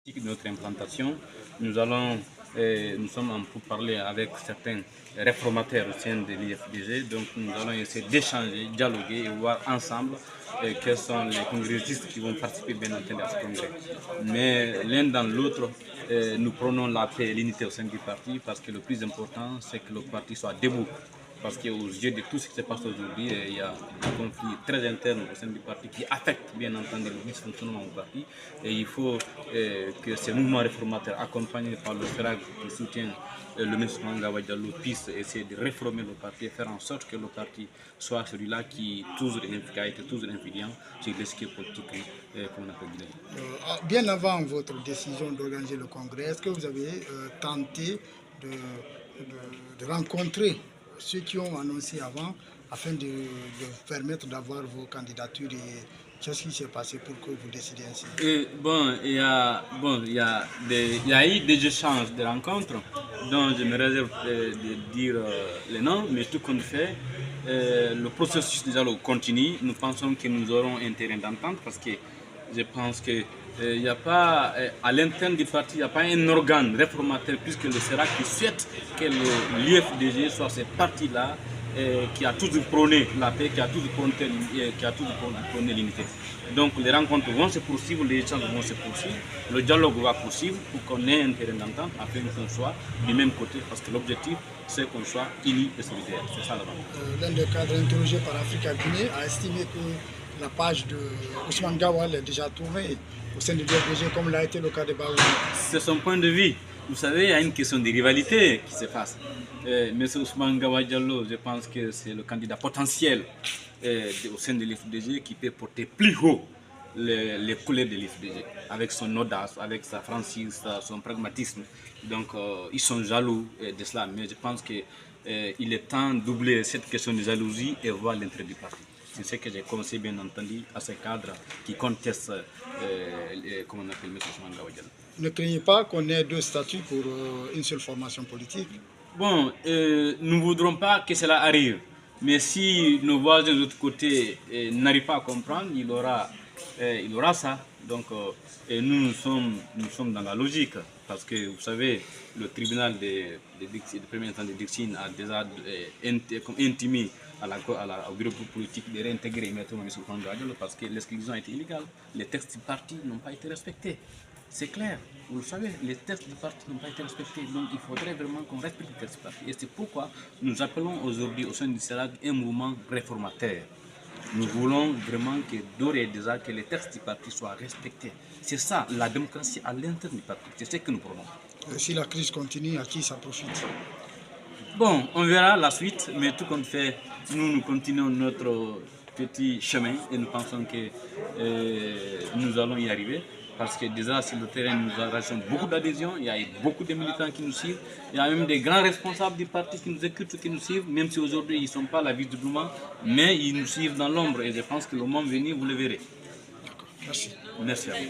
de notre implantation, nous sommes en pourparlers avec certains réformateurs au sein de l'IFDG, donc nous allons essayer d'échanger, dialoguer et voir ensemble quels sont les congressistes qui vont participer bien entendu à ce congrès. Mais l'un dans l'autre, nous prenons la paix et l'unité au sein du parti parce que le plus important, c'est que le parti soit debout. Parce qu'aux yeux de tout ce qui se passe aujourd'hui, il y a des conflits très internes au sein du parti qui affectent bien entendu le dysfonctionnement du parti. Et il faut que ces mouvements réformateurs, accompagnés par le FERAG qui soutient le ministre Manga Diallo, puissent essayer de réformer le parti et faire en sorte que le parti soit celui-là qui a été toujours influent sur l'esquive politique qu'on appelle bien. Bien avant votre décision d'organiser le congrès, est-ce que vous avez tenté de rencontrer ceux qui ont annoncé avant afin de permettre d'avoir vos candidatures et qu'est-ce qui s'est passé pour que vous décidiez ainsi? Il y a eu des échanges, des rencontres dont je me réserve de dire les noms, mais tout compte fait, le processus déjà continue. Nous pensons que nous aurons un terrain d'entente parce que je pense que il n'y a pas, à l'interne du parti, il n'y a pas un organe réformateur puisque le CERAC qui souhaite que l'IFDG soit ce parti-là qui a toujours prôné la paix, qui a toujours prôné l'unité. Donc les rencontres vont se poursuivre, les échanges vont se poursuivre, le dialogue va poursuivre pour qu'on ait un terrain d'entente afin qu'on soit du même côté parce que l'objectif c'est qu'on soit unis et solidaires. C'est ça là-bas. L'un des cadres interrogés par Africa Guinée a estimé que la page de Ousmane Gawal est déjà tournée au sein de l'IFDG comme l'a été le cas de Baoui. C'est son point de vue. Vous savez, il y a une question de rivalité qui se passe. M. Ousmane Diallo, je pense que c'est le candidat potentiel au sein de l'IFDG qui peut porter plus haut les couleurs de l'IFDG, avec son audace, avec sa franchise, son pragmatisme. Donc, ils sont jaloux de cela, mais je pense qu'il est temps d'oublier cette question de jalousie et voir l'intérêt du parti. C'est ce que j'ai conseillé bien entendu à ces cadres qui contestent, comment on appelle M. Ousmane Diallo. Ne craignez pas qu'on ait deux statuts pour une seule formation politique? Bon, nous ne voudrons pas que cela arrive. Mais si nos voisins de l'autre côté n'arrivent pas à comprendre, il aura ça. Donc, nous sommes dans la logique. Parce que, vous savez, le tribunal de premier instance de Dixine a déjà intimé au bureau politique de réintégrer immédiatement M. Ousmane Diallo parce que l'exclusion a été illégale. Les textes du parti n'ont pas été respectés. C'est clair, vous le savez, les textes du parti n'ont pas été respectés, donc il faudrait vraiment qu'on respecte les textes du parti. Et c'est pourquoi nous appelons aujourd'hui au sein du CERAC un mouvement réformateur. Nous voulons vraiment que d'ores et déjà que les textes du parti soient respectés. C'est ça, la démocratie à l'intérieur du parti, c'est ce que nous prenons. Si la crise continue, à qui ça profite? Bon, on verra la suite, mais tout compte fait, nous continuons notre petit chemin et nous pensons que nous allons y arriver. Parce que déjà sur le terrain, nous avons beaucoup d'adhésions, il y a beaucoup de militants qui nous suivent, il y a même des grands responsables du parti qui nous écoutent, qui nous suivent, même si aujourd'hui ils ne sont pas là visiblement, mais ils nous suivent dans l'ombre et je pense que le moment venu, vous le verrez. Merci. Merci à vous.